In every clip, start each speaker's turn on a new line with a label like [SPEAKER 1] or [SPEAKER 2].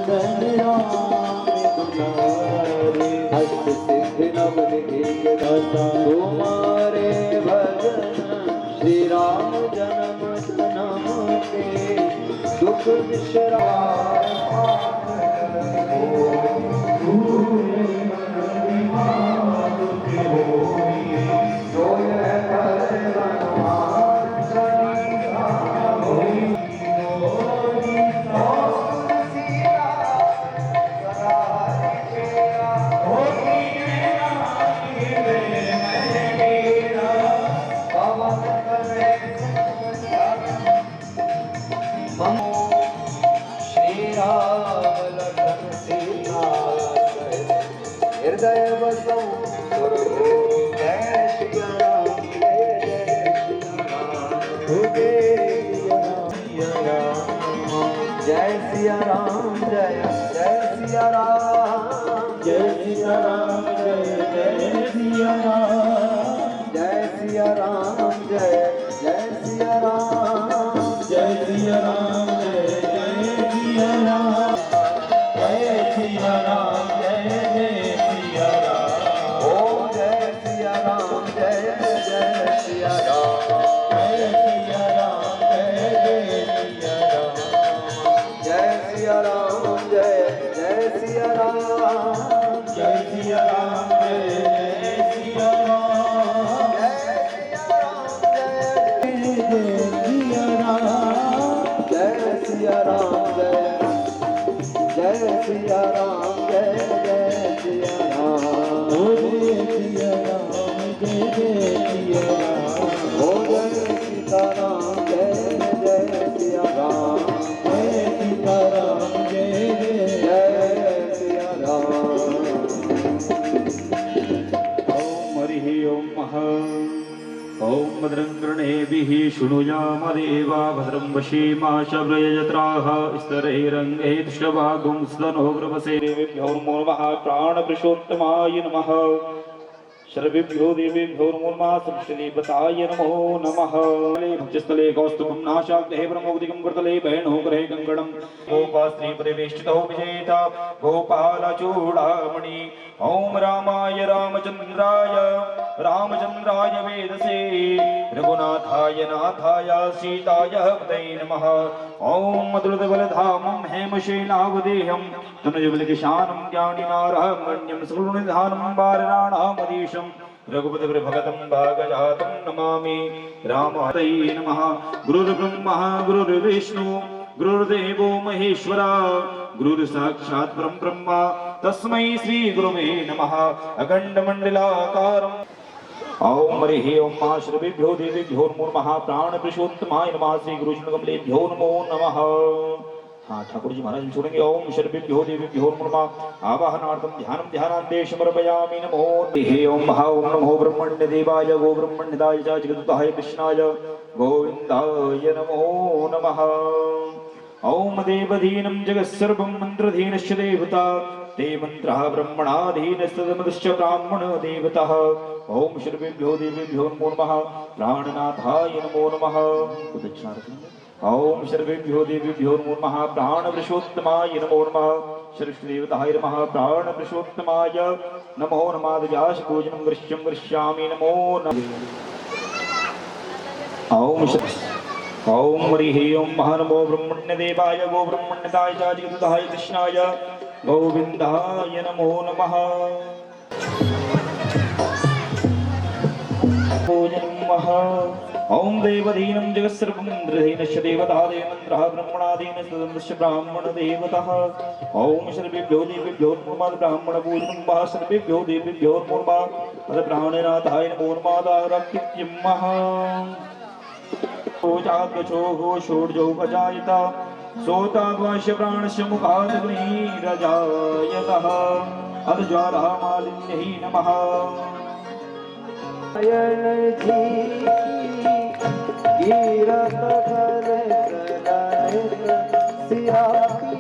[SPEAKER 1] नंदन राम दुलारे, अष्ट सिद्धि नव निधि दाता तुम्हारे भजन, श्री राम जन्म जन्म के दुख विश्राम। हृदय बसो जय श्री राम, जय सिया राम, जय सिया राम, जय सिया राम, जय सिया राम, जय सिया राम, जय सिया राम, जय सिया राम, जय सिया राम, जय सिया राम, जय सिया राम, ओ जय सिया राम, जय सिया राम, जय सिया राम, जय सिया राम, जय सिया राम, जय सिया राम, जय सिया राम, जय सिया राम, जय सिया राम, जय सिया राम, जय सिया राम, जय सिया राम, ओ जय सीताराम, जय सिया राम, जय सीताराम, जय सिया राम।
[SPEAKER 2] ओम हरि ओम महा ओम भद्रं कर्णेभिः शृणुयाम देवा भद्रं वशीमाशव्रयजत्राः स्तरैरङ्गैः दृष्टभागुं स्तनो ग्रवसे देवेभ्यो नमो नमः प्राणपुरुषोत्तमाय नमः सर्वेभ्यो देवेभ्यो नमो नमः सृष्टिदेवताय नमो नमः भक्तिस्थले कौस्तुभं नाशाग्रे ब्रह्मोदिकं कृतले बहनो ग्रहे कङ्कणं गोपास्त्री परिवेष्टितो विजेत गोपालचूडामणि ओम रामाय रामचन्द्राय रामचन्द्राय वेदसे रघुनाथाय नाथाय सीताय पतये नमः ओम मधुरबलधामं हेमशेनावदेहं तनुजबलकिशानं ज्ञानिनारामण्यं सकलनिधानं वारणानामधीशं रघुपतिभगतं भागजातं नमामि रामाय नमः गुरुर्ब्रह्मा गुरुर्विष्णु गुरुर्देवो महेश्वरा गुरुर्साक्षात् परं ब्रह्म तस्मै श्री गुरुवे नमः अखण्डमण्डलाकारम् ओम हरि ओम मा श्रीभ्यो देवेभ्यो नमो नमः प्राणपुरुषोत्तमाय नमः श्री गुरुचरणकमलेभ्यो नमो नमः। हाँ ठाकुर जी महाराज छोड़ेंगे ओम श्रीभ्यो देवेभ्यो नमो नमः आवाहनार्थम ध्यानं ध्यानान्ते समर्पयामि नमो हे ओम महा ओम नमो ब्रह्मण्य देवाय गो ब्रह्मण्यदाय च जगदुताय कृष्णाय गोविन्दाय नमो नमः। ओम देवधीनं जगत्सर्वं मन्त्रधीनश्च देवता ते मंत्रः ब्रह्मणाधीनस्तदमदश्च ब्राह्मण देवतः ओम श्रीभ्यो देवेभ्यो नमो नमः प्राणनाथाय नमो नमः। ओम श्रीभ्यो देवेभ्यो नमो नमः प्राणपुरुषोत्तमाय नमो नमः श्रीदेवताय नमः प्राणपुरुषोत्तमाय नमो नमः व्यासपूजनं दृश्यं दृश्यामि नमो नमः। ओम हरि ओम महानमो ब्रह्मण्यदेवाय गो ब्रह्मण्यदाय च जगदुताय कृष्णाय गोविन्दाय नमो नमः। ओम देवधीनं जगत्सर्वं इंद्रधीनश्च देवतादे मन्त्रः ब्रह्मणादीनस्तदमदश्च ब्राह्मण देवतः ओम सर्वेभ्यो देवेभ्यो नमो नमः ब्राह्मणपूजनं वा सर्वेभ्यो देवेभ्यो नमो नमः अथ प्राणनाथाय नमो नमः दारक्तिं महा ओजागचो षोडजोपजायत सोताद्वाश्य प्राणस्य मुखादग्निरजायतः अथ ज्वाला मालिन्यै नमः।
[SPEAKER 1] कीरत सिया की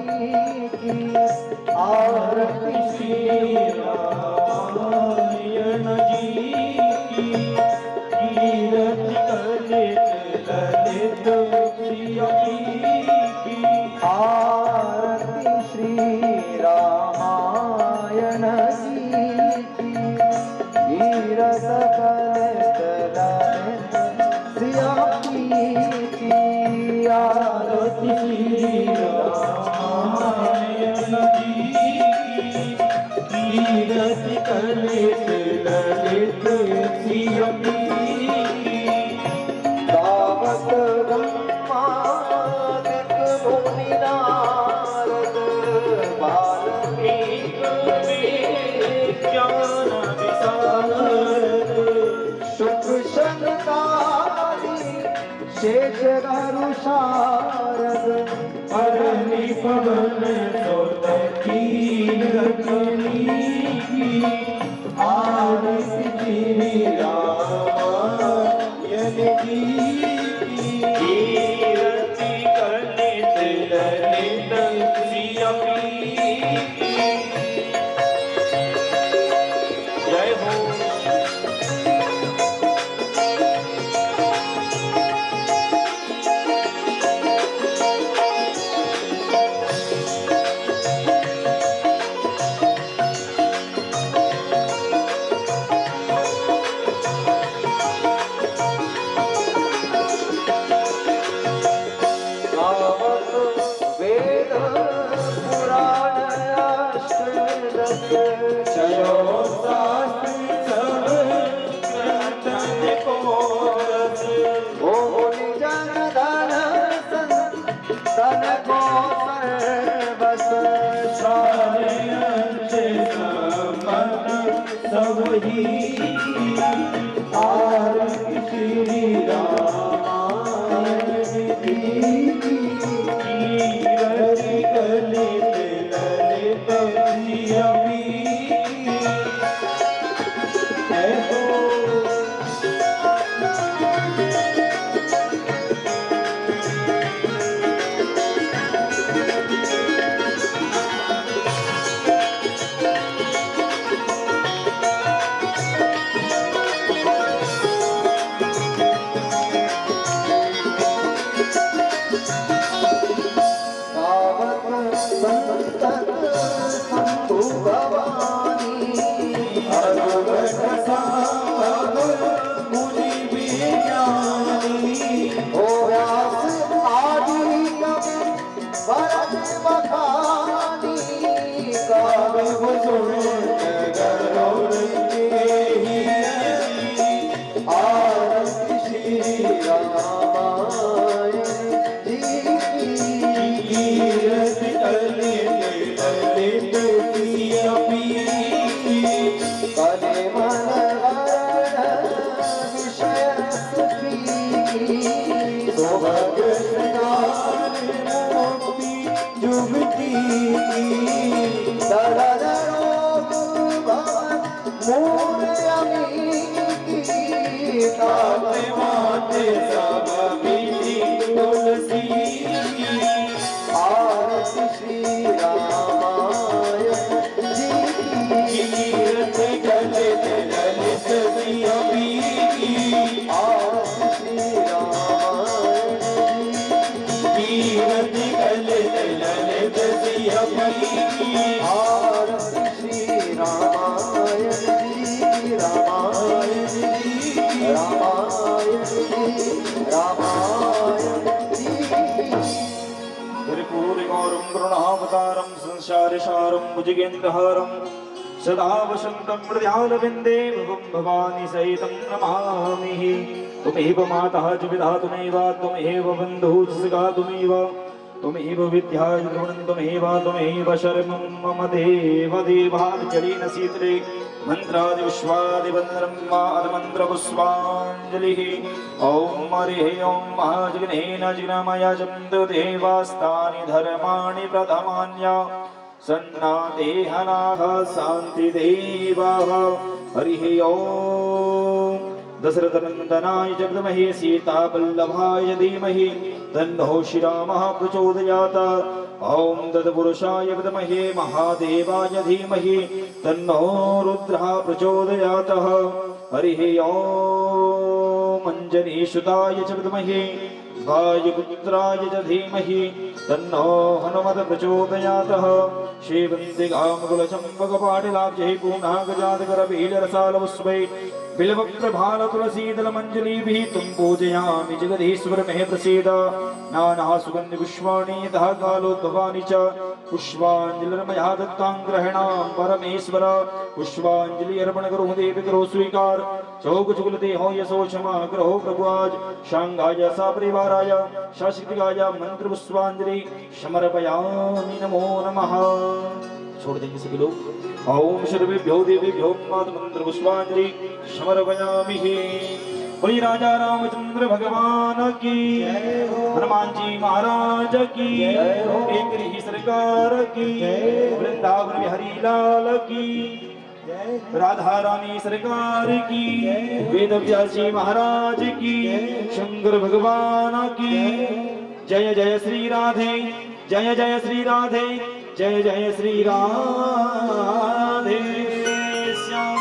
[SPEAKER 1] आरती श्री रामायण जी की कीरत ललित ललित सिया की आरती श्री रामायण जी की कीरत कलतला सिया की आरती
[SPEAKER 2] रामायण जी की कीरत कलित ललित सिया की
[SPEAKER 1] गावत ब्रह्मादिक मुनि नारद वाल्मीकि
[SPEAKER 2] ज्ञान विशारद
[SPEAKER 1] शुक शनकादि शेष गरु शारद
[SPEAKER 2] परनि पवन सुत कीरतनी की आरती श्री रामायण जी की कीरति कलित ललित सिया की जय हो।
[SPEAKER 1] गावत वेद पुराण अष्टदश
[SPEAKER 2] चलो शास्त्र सब कीर्तन को रस
[SPEAKER 1] ओ जन धन संतन को सर्वस
[SPEAKER 2] सारंश संपन्न सब ही आरती श्री रामायण जी की कीरति कलित ललित सिया की जय हो।
[SPEAKER 1] गावत संतन शंभु भवानी
[SPEAKER 2] अनुगत साधु मुनि विज्ञानी
[SPEAKER 1] ओ व्यास आदि कवि भरत बखानी गावे आरती श्री रामायण जी की
[SPEAKER 2] कीरति कलित ललित सिया की
[SPEAKER 1] कले मन वरण विषय सुखी
[SPEAKER 2] सुभग श्रृंगार मोक्ति जुगती
[SPEAKER 1] दरद रोग भवन मूल अमीकी
[SPEAKER 2] ताते माते सब मिली तुलसी
[SPEAKER 1] आरती श्री रामायण जी की
[SPEAKER 2] कीरति कलित ललित सिया की
[SPEAKER 1] आरती श्री रामायण जी
[SPEAKER 2] कीरति कलित ललित सिया की
[SPEAKER 1] आरती श्री रामायण जी रामायण जी रामायण जी रामायण जी
[SPEAKER 2] त्रिपुरिगौरं गरुणावतारं संसारसारं भुजगेन्द्रहारं सदा वसन्तं हृदयालविन्दे भवं भवानी सहितं नमामि। त्वमेव माता च पिता त्वमेव त्वमेव बन्धुः च सखा त्वमेव त्वमेव विद्या च द्रोणं त्वमेव शरणं मम देव देवार्चलेन शीतले मंत्रादि विश्वादिवन्दनं मादमन्त्रपुष्पाञ्जलिः ॐ हरिः ॐ महाजगनेन जिनमया चन्द्रदेवास्तानि धर्माणि प्रथमान्या सन्नादेहनाः शान्तिदेवाः हरिः ॐ दशरथनन्दनाय च विद्महे सीतावल्लभाय धीमहि तन्नो श्रीरामः प्रचोदयात् ॐ तत्पुरुषाय विद्महे महादेवाय धीमहि तन्नो रुद्रः प्रचोदयात् हरिः ॐ अञ्जनीसुताय च विद्महे वायुपुत्राय च धीमहि तन्नो हनुमत् प्रचोदयात् श्रीवन्दिकामकुलचम्पकपाटिलाब्जैः पूर्णागजातकरबीजरसालपुष्पै बिल्वप्रभालतुलसीदलमञ्जलीभिः त्वं पूजयामि जगदीश्वर मे प्रसीद नानासुगन्धिपुष्पाणि यतः कालोद्भवानि च पुष्पाञ्जलिर्मया दत्तां ग्रहणां परमेश्वर पुष्पाञ्जलि अर्पण करो देवी करो स्वीकार चौक चुगलते हो यशो क्षमा करो प्रभु आज शांगाय सा परिवाराय शाश्वतिकाय मंत्र पुष्पांजलि समर्पयामि नमो नमः। छोड़ देंगे सभी लोग। ओम सर्वेभ्यो देवेभ्यो मंत्र पुष्पांजलि समर्पयामि। बोलिए राजा रामचंद्र भगवान की, हनुमान जी महाराज की, एक सरकार की, वृंदावन बिहारी लाल की, राधा रानी सरकार की, वेद व्यास जी महाराज की, शंकर भगवान की। जय जय श्री राधे, जय जय श्री राधे, जय जय श्री राधे श्याम।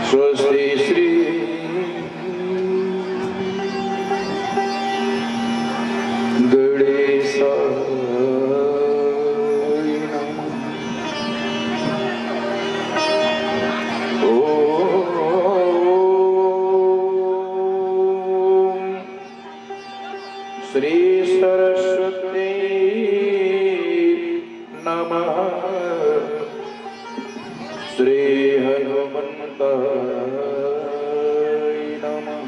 [SPEAKER 3] स्वस्ति श्री गणेशाय नमः। ओम श्री सरस्वती नमः। श्री हनुमन्ताय नमः।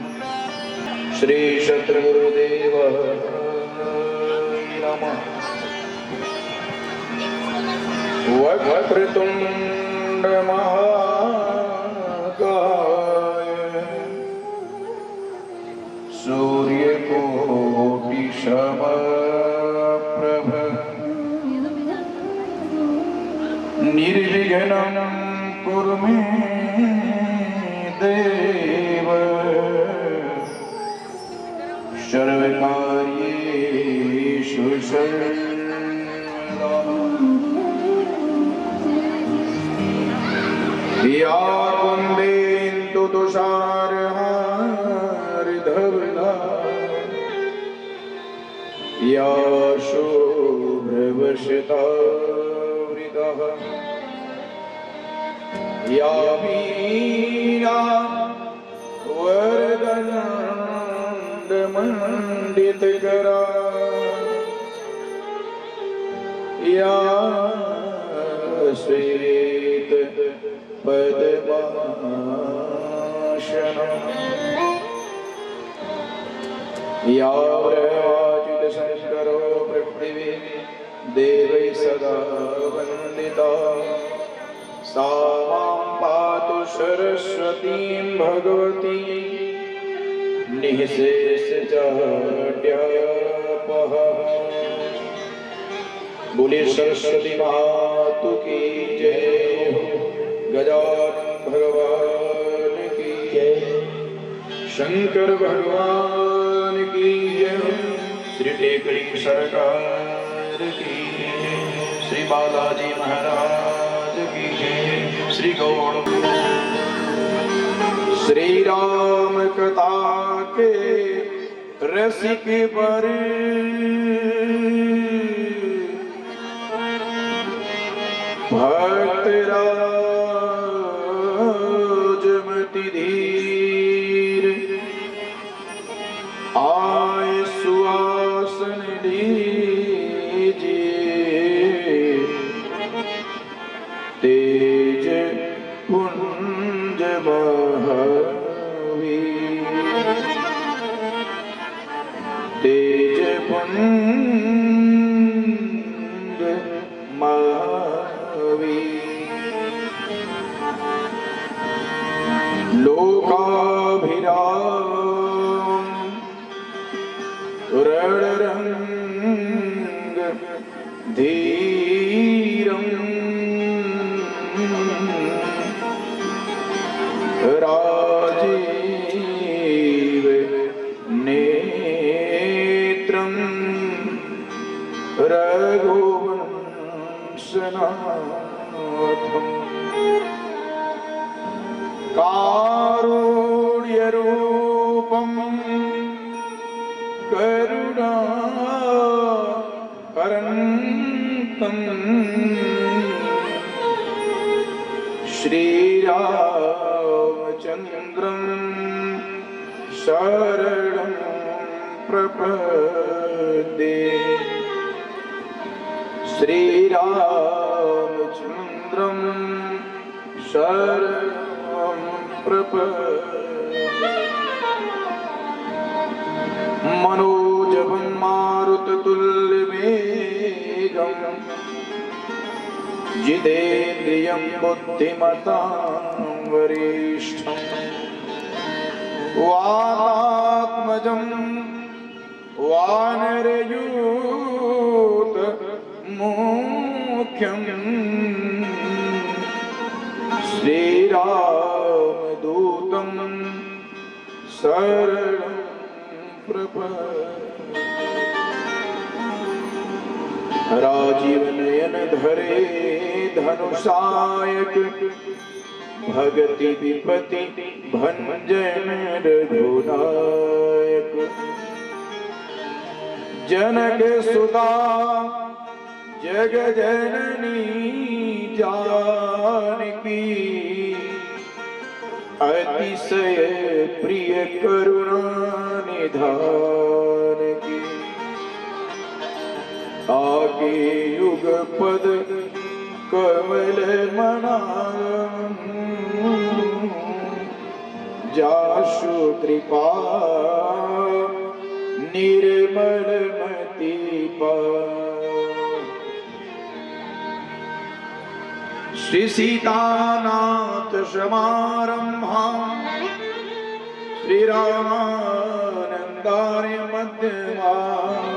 [SPEAKER 3] श्री शत्रुदेवाय नमः। वक्रतुण्ड महाकाय सूर्यकोटि समप्रभ निर्विघ्नं कुरु मे देव सर्वकार्येषु सर्वदा। या कुन्देन्दु तुषारहारधवला या शुभ्रवशतावृतः या वीणा वरदण्डमण्डितकरा या श्वेत पद्मासना या व्रवाचितशङ्करो पृथिवी देवैः सह सदा वन्दिता सा मां पातु सरस्वतीं भगवती निःशेषजाड्यापः। बोले सरस्वती मातु की जय हो, गजानन भगवान की जय, शंकर भगवान की जय, श्री टेकड़ी सरकार की जय, श्री बालाजी महाराज की जय, श्री गौड़। श्री राम कथा के रसिक पर भक्त राजमति धीर आय सुआसन लीजिए, तेज पुंज महावीर, तेज पुंज महावीर। लोकाभिराम रणरंग धीरम राजीव नेत्रम रघुवंशनाथम कारुण्यरूपं करुणाकरन्तं श्रीरामचन्द्रं शरणं प्रपद्ये। श्रीरामचन्द्रं शरणं प्रपद्ये। मनोजवं मारुततुल्यवेगं जितेन्द्रियं बुद्धिमतां वरिष्ठं वातात्मजं वानरयूथमुख्यं श्रीरामदूतं शरणं प्रपद्ये। राजीव नयन धरे धनुषायक भगति विपति भंजन रघुनायक। जनक सुता जग जननी जानकी, अतिशय प्रिय करुणा निधान की। आगे युग पद कमल मनाम, जाशु कृपा निर्मल मति पाव। श्री सीतानाथ समारंभां श्री रामानंदार्य मध्यमाम्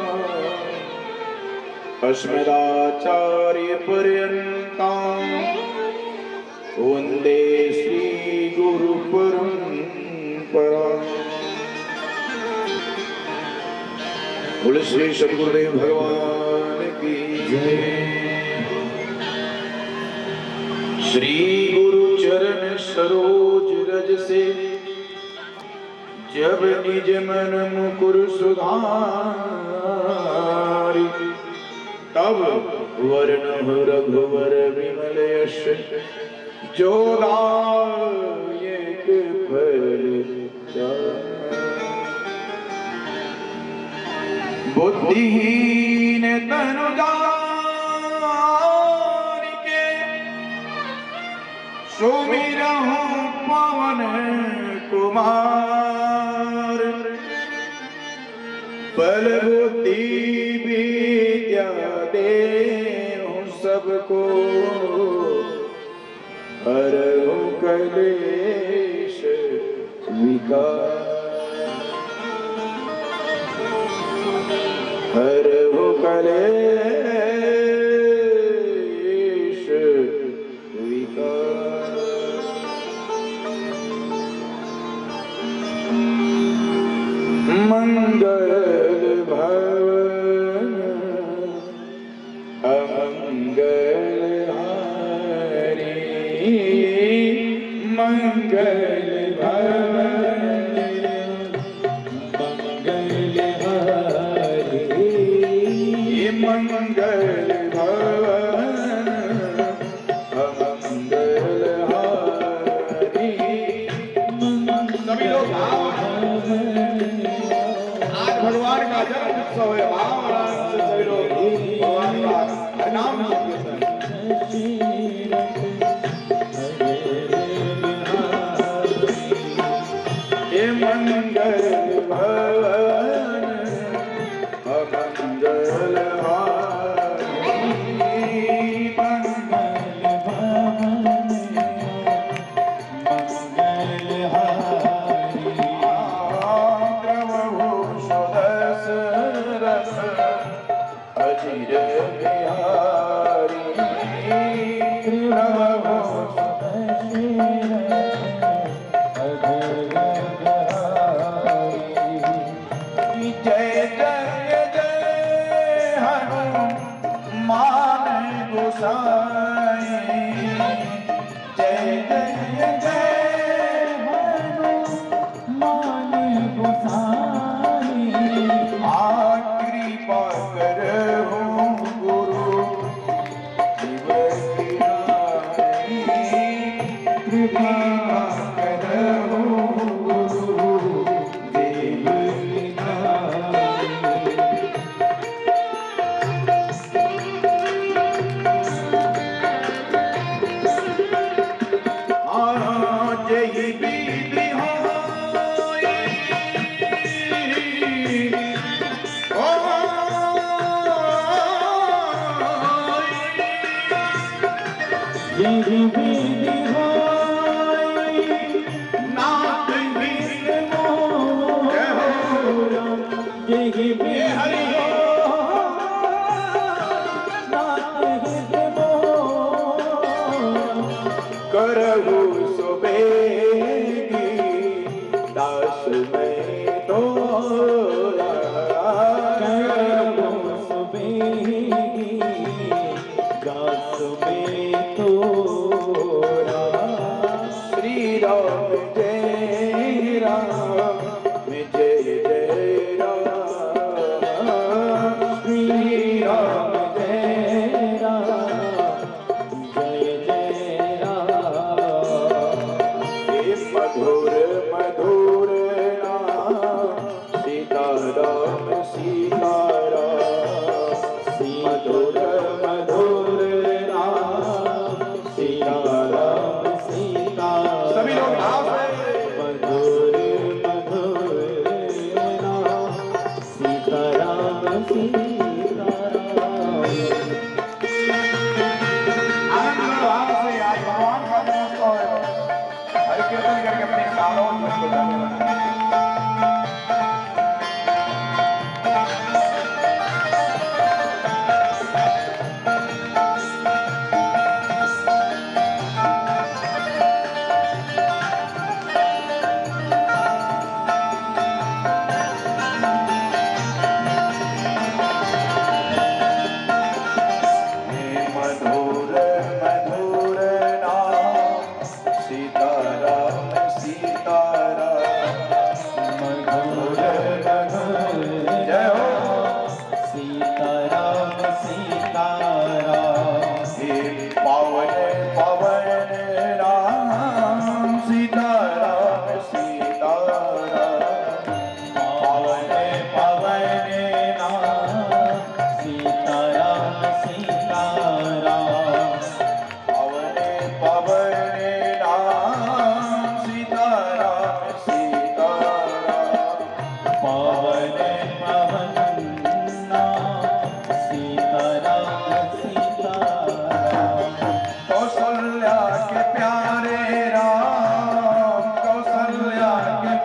[SPEAKER 3] अस्मदाचार्य पर्यन्तां वन्दे श्री गुरु परंपराम्। बोले श्री सद्गुरुदेव भगवान की जय। श्री गुरु चरण सरोज रज से जब निज मन मुकुर सुधारि, तब वर्ण रघुवर विमल यश जो दायक फल चारि। बुद्धिहीन तनु जानिके सुमिरहु पवन कुमार। बल बुद्धि विद्या देहु सबको हरहु कलेश विकार, हरहु कलेश विकार। मंगल भवन अमंगल हारी, मंगल भवन मंगल हारी, ये मंगल भवन अमंगल हारी। सभी लोग आज भगवान का जन्म उत्सव है, भाव से सभी लोग भगवान का नाम ये मंगल भवन अमंगल हारी, मंगल भवन मंगल हारी। प्रभुषुद सरस अजिर बिहारी, जय जय जय हनुमान गोसाई, जय जय जय हनुमान गोसाई। कृपा करहु गुरु शिव की नाई, कृपा करहु गुरु देव की नाई। जय विधि होई, जय विधि होई, नाथ विघ्न मोरा, जय विधि होई, नाथ विघ्न मोरा। करहु सुबेगी दास मैं तोरा, करहु सुबेगी दास मैं तोरा।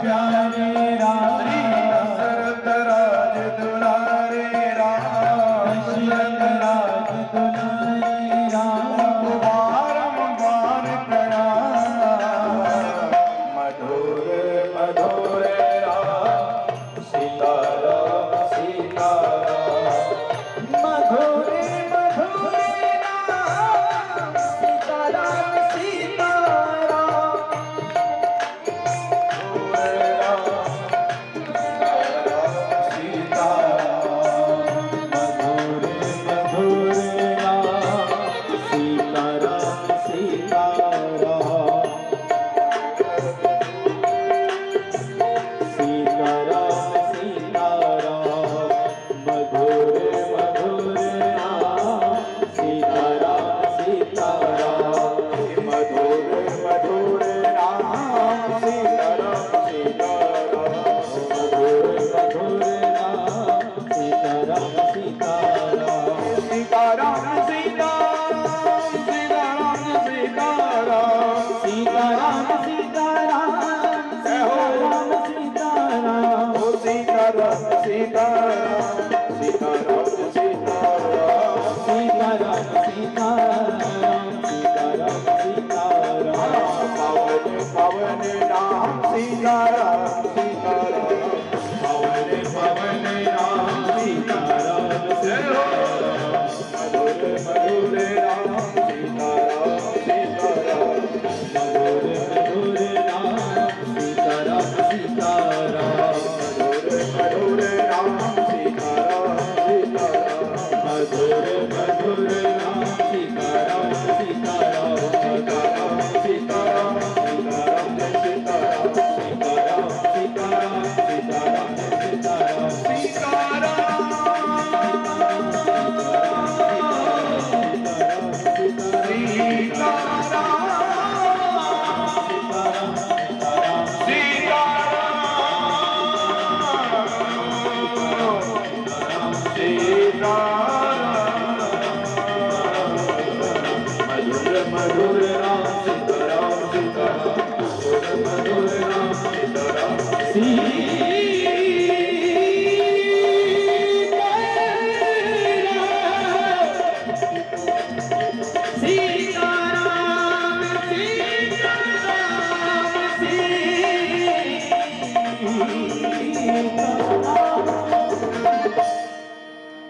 [SPEAKER 1] प्यारे राम श्री दशरथ राज दुलारे राम दशरथ राज दुलारे राम बारंबार प्रणाम मधुर मधुर राम सीताराम सीताराम मधुर मधुर राम सीताराम सीताराम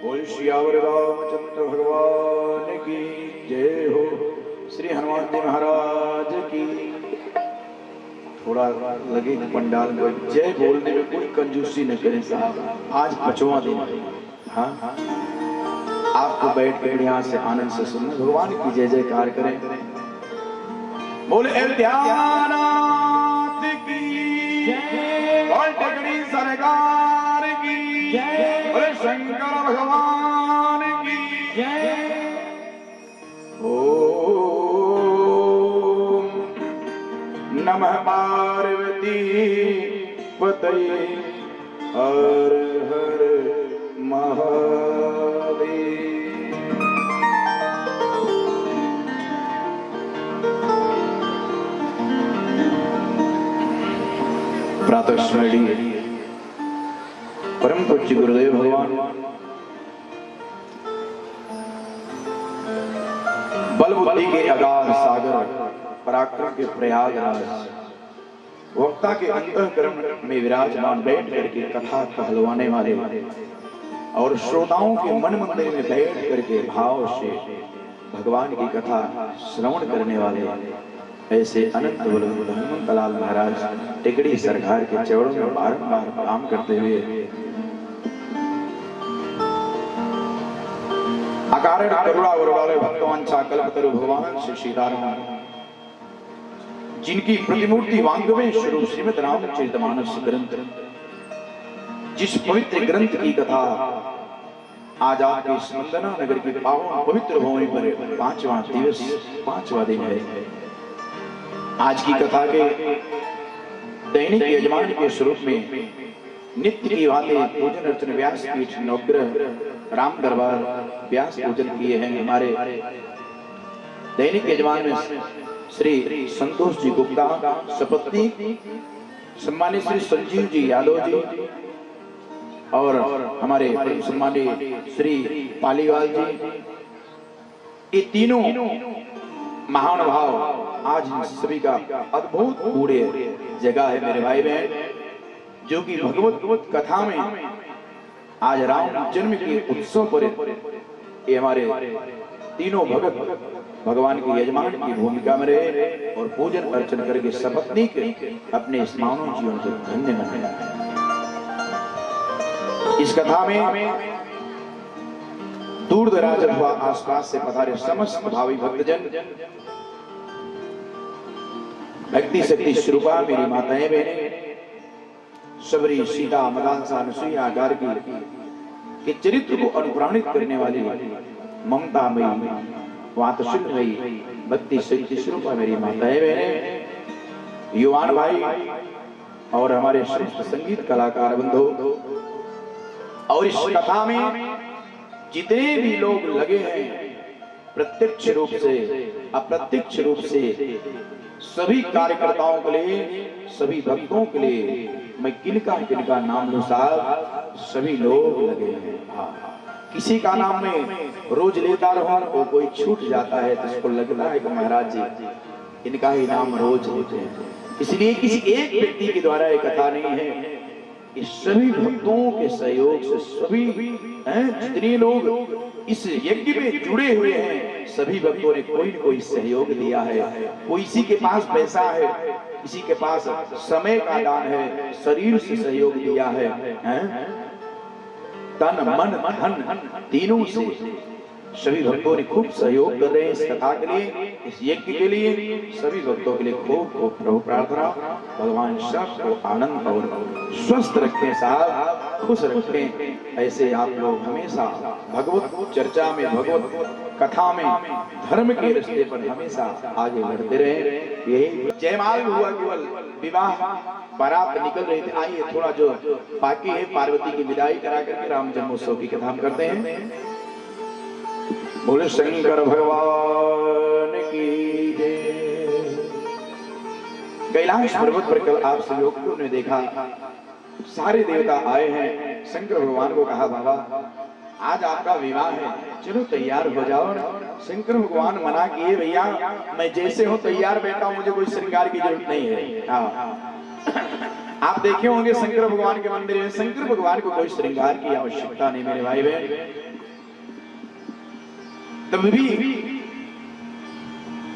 [SPEAKER 3] बोल श्यावर रामचंद्र भगवान की जय हो। श्री हनुमान जी महाराज की। थोड़ा लगे पंडाल में जय बोलने में कोई कंजूसी न करें साहब। आज 5वां दिन है। हाँ आपको बैठ कर यहाँ से आनंद से सुनना, भगवान की जय जयकार करें। बोले अयोध्यानाथ की जय, बोल टेकड़ी सरकार की जय, बोले शंकर भगवान की जय। ओम नमः पार्वती पतये हर हर महादेव। प्रातः स्मरणीय परम पूज्य गुरुदेव भगवान बल बुद्धि के अगाध सागर, पराक्रम के प्रयागराज, वक्ता के अंतःकरण में विराजमान बैठ करके कथा कहलवाने वाले और श्रोताओं के मन मंदिर में बैठ करके भाव से भगवान की कथा श्रवण करने वाले ऐसे अनंत बलवंत हनुमंत लाल महाराज टेकड़ी सरकार के चरणों में बारंबार प्रणाम करते हुए अकारण करुणावर वाले भक्तवान कल्पतरु भगवान श्री सीताराम जिनकी प्रतिमूर्ति वांग्मय स्वरूप श्रीमद् रामचरितमानस ग्रंथ, जिस पवित्र ग्रंथ की कथा आज आपके स्मंदना नगर की पावन पवित्र भूमि पर 5वां दिवस 5वां दिन है। आज की कथा के दैनिक यजमान के स्वरूप में नित्य की भांति पूजन अर्चन व्यासपीठ नवग्रह राम दरबार व्यास पूजन किए हैं। हमारे दैनिक यजमान में श्री संतोष जी गुप्ता सपत्नी सम्मानित श्री संजीव जी यादव जी और हमारे सम्मानित श्री पालीवाल जी, ये तीनों महानुभाव आज हम सभी का अद्भुत पूरे जगह है मेरे भाई बहन, जो कि भगवत कथा में आज राम जन्म के उत्सव पर ये हमारे तीनों भगत भगवान के यजमान की भूमिका में रहे और पूजन अर्चन करके सपत्नीक अपने इस मानव जीवन को धन्य बनाया। इस कथा में दूर दराज अथवा आसपास से पधारे समस्त भावी भक्तजन, भक्ति शक्ति स्वरूपा मेरी माताएं बहनें, शबरी सीता मदांसा अनुसुईया गार्गी के चरित्र को अनुप्राणित करने वाली ममता मई वात्सल्य मई भक्ति शक्ति स्वरूपा मेरी माताएं बहनें, युवान भाई और हमारे श्रेष्ठ संगीत कलाकार बंधु, और इस कथा में जितने भी लोग लगे हैं प्रत्यक्ष रूप से अप्रत्यक्ष रूप से सभी कार्यकर्ताओं के लिए, सभी भक्तों के लिए मैं किनका नाम लूं साहब, सभी लोग लगे हैं। किसी का नाम मैं रोज लेता रहूं वो कोई छूट जाता है तो इसको लगता है कि महाराज जी इनका ही नाम रोज लेते हैं। इसलिए किसी एक व्यक्ति के द्वारा ये कथा नहीं है, इस सभी भक्तों के सहयोग से सभी जितने लोग इस यज्ञ में जुड़े हुए हैं सभी भक्तों ने कोई न कोई सहयोग दिया है। कोई किसी के पास पैसा है, किसी के पास समय का दान है, शरीर से सहयोग दिया है, तन मन धन तीनों से सभी भक्तों ने खूब सहयोग कर रहे हैं इस कथा के लिए, इस यज्ञ के लिए। सभी भक्तों के लिए खूब खूब प्रभु प्रार्थना, भगवान सबको आनंद और स्वस्थ रखें साहब, खुश रखें। ऐसे आप लोग हमेशा भगवत चर्चा में, भगवत कथा में, धर्म के रास्ते पर हमेशा आगे बढ़ते रहे। यही जयमाल हुआ, केवल विवाह बारात निकल रही थी। आइए थोड़ा जो बाकी है पार्वती की विदाई करा करके राम जन्मोत्सव की कथा हम करते हैं। बोले शंकर भगवान की जय। कैलाश पर्वत पर कल आप सभी लोगों ने देखा सारे देवता आए हैं। शंकर भगवान को कहा बाबा आज आपका विवाह है, चलो तैयार हो जाओ। शंकर भगवान मना किए भैया मैं जैसे हूँ तैयार बैठा हूँ, मुझे कोई श्रृंगार की जरूरत नहीं है। आप देखे होंगे शंकर भगवान के मंदिर में शंकर भगवान को कोई श्रृंगार की आवश्यकता नहीं मेरे भाई बहन। तब भी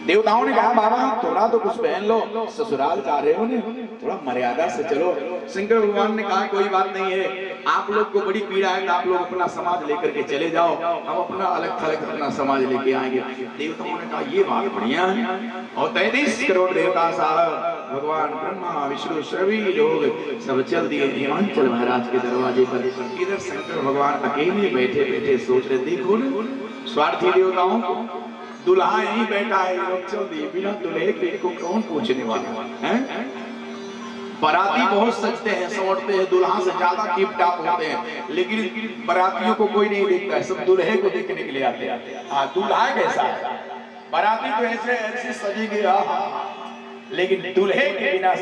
[SPEAKER 3] देवताओं ने कहा बाबा थोड़ा तो कुछ पहन लो, ससुराल जा रहे हो ने, थोड़ा मर्यादा से चलो। शंकर भगवान ने कहा कोई बात नहीं है, आप लोग को बड़ी पीड़ा है, आप लोग अपना समाज लेकर के चले जाओ, हम अपना अलग थलग अपना समाज लेके आएंगे। देवताओं ने कहा ये बात बढ़िया है। और 33 करोड़ देवता साहब भगवान ब्रह्मा विष्णु सभी लोग सब चल दिए हिमाचल महाराज के दरवाजे पर। इधर शंकर भगवान अकेले बैठे बैठे सोच रहे, देखो स्वार्थी देवताओं को दुल्हा यही बैठा है, बिना दुल्हे के को कौन पूछने वाला है। बाराती बहुत सजते हैं, सवरते हैं, दुल्हा से ज्यादा टिप टाप होते हैं, लेकिन बारातियों को कोई नहीं देखता है, सब दुल्हे को देखने के लिए आते हैं। हाँ दूल्हा कैसा है, बाराती तो ऐसे ऐसे सजेंगे, लेकिन दुल्हे के बिना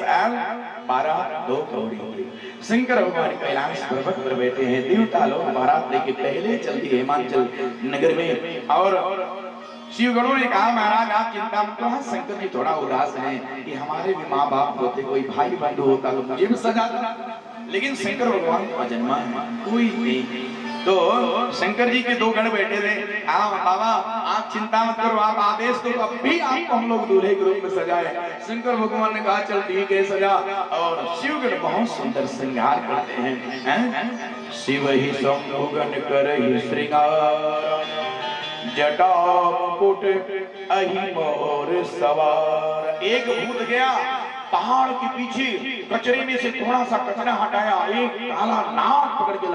[SPEAKER 3] बारात दो कौड़ी। शंकर भगवान कैलाश पर्वत पर बैठे हैं, देवता लोग बारात लेके पहले चल दिए हिमाचल नगर में। और शिवगणों ने कहा महाराज आप चिंता मत करो, शंकर जी थोड़ा उदास हैं कि हमारे भी माँ बाप होते, कोई भाई बंधु होता तो मुझे भी सजा देता, लेकिन शंकर भगवान का जन्मा कोई नहीं। तो शंकर जी के दो गण बैठे थे। हाँ बाबा आप चिंता मत करो, आप आदेश दो, अब भी आपको हम लोग दूल्हे के रूप में सजाए। शंकर भगवान ने कहा चल ठीक है सजा। और शिवगण बहुत सुंदर श्रृंगार करते हैं। शिव ही शंभुगण करहि श्रृंगार, जटा मुकुट अहि मोर सवार। एक भूत गया पहाड़ के पीछे कचरे में से थोड़ा सा कचरा हटाया, एक काला नाग पकड़ के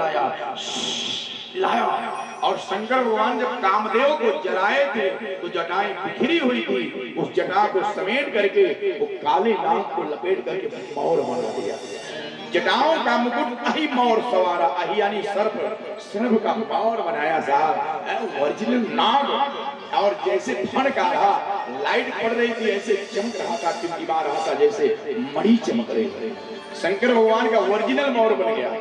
[SPEAKER 3] लाया और शंकर भगवान जब कामदेव को जलाए थे तो जटाएं बिखरी हुई थी, उस जटा को समेट करके वो काले नाग को लपेट करके मोर बना दिया। जटाओं का मुकुट अहि मोर सवारा, अहि यानी सर्प, सर्प का मोर बनाया साहब, ओरिजिनल नाग। और जैसे फन का रहा लाइट पड़ रही थी, ऐसे चमक रहा था, टिमटिमा रहा था जैसे मणि चमक रही थी। शंकर भगवान का ओरिजिनल मोर बन गया।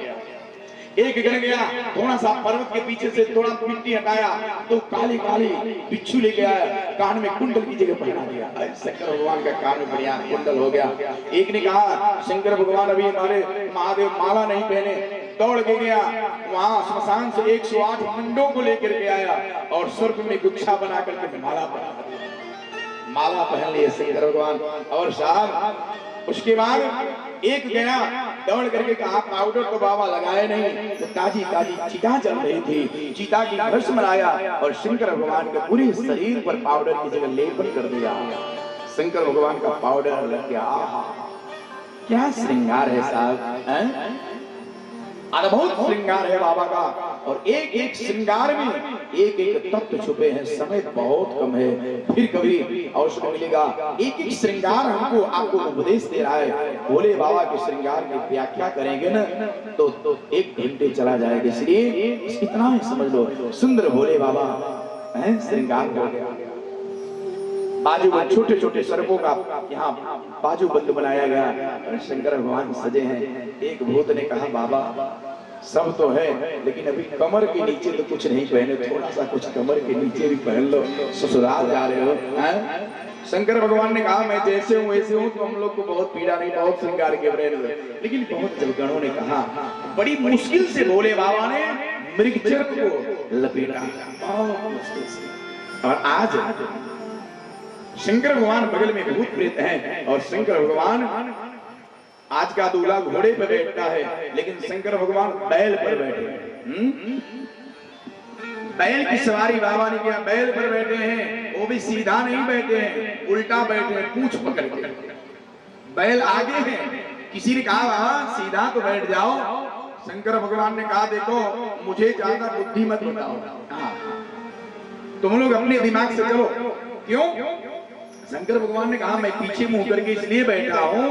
[SPEAKER 3] एक गण गया, थोड़ा सा पर्वत के पीछे से थोड़ा मिट्टी हटाया तो काले काले बिच्छू लेके आया, कान में कुंडल की जगह पहना दिया। शंकर भगवान का कान में बढ़िया कुंडल हो गया। एक ने कहा शंकर भगवान अभी हमारे महादेव माला नहीं पहने, दौड़ के गया वहां श्मशान से 108 मुंडों को लेकर के आया और सर्प में गुच्छा बना करके माला पहन लिया शंकर भगवान। और साहब उसके बाद एक गया, दौड़ करके कहा पाउडर तो बाबा लगाए नहीं, तो ताजी ताजी चिता जल रही थी, चिता की भस्म लाया और शंकर भगवान के पूरे शरीर पर पाउडर की जगह लेपन कर दिया। शंकर भगवान का पाउडर लग गया। क्या श्रृंगार है साहब, अद्भुत श्रृंगार है बाबा का। और एक एक श्रृंगार में एक एक तत्व छुपे हैं। समय बहुत कम है, फिर कभी अवसर मिलेगा। एक एक श्रृंगार हमको आपको उपदेश दे रहा है। भोले बाबा के श्रृंगार की व्याख्या करेंगे ना तो 1 घंटे चला जाएगा, इसलिए इतना ही समझ लो। सुंदर भोले बाबा है, श्रृंगार हो गया। बाजू छोटे छोटे सर्पों का यहाँ बाजू बंद बनाया गया, शंकर भगवान सजे हैं। एक भूत ने कहा बाबा सब तो है लेकिन अभी कमर के नीचे तो कुछ नहीं पहने, थोड़ा सा कुछ कमर के नीचे भी पहन लो, ससुराल जा रहे हो। शंकर भगवान ने कहा मैं जैसे हूँ वैसे हूँ, तो हम लोग को बहुत पीड़ा नहीं, बहुत श्रृंगार के ब्रेन। लेकिन बहुत जब गणों ने कहा, बड़ी मुश्किल से भोले बाबा ने मृगचर्म को लपेटा, बहुत मुश्किल से। और आज शंकर भगवान बगल में भूत प्रेत हैं और शंकर भगवान आज का दूल्हा घोड़े पर बैठता है, लेकिन शंकर भगवान बैल पर बैठे। बैल की सवारी बाबा ने किया, बैल पर बैठे हैं, वो भी सीधा नहीं बैठे हैं, उल्टा बैठे हैं, पूंछ पकड़ के। बैल आगे है, किसी ने कहा बाबा सीधा तो बैठ जाओ। शंकर भगवान ने कहा देखो मुझे ज्यादा बुद्धि मत बताओ, तुम लोग अपने दिमाग से चलो। क्यों? शंकर भगवान ने कहा मैं पीछे मुंह करके इसलिए बैठा हूं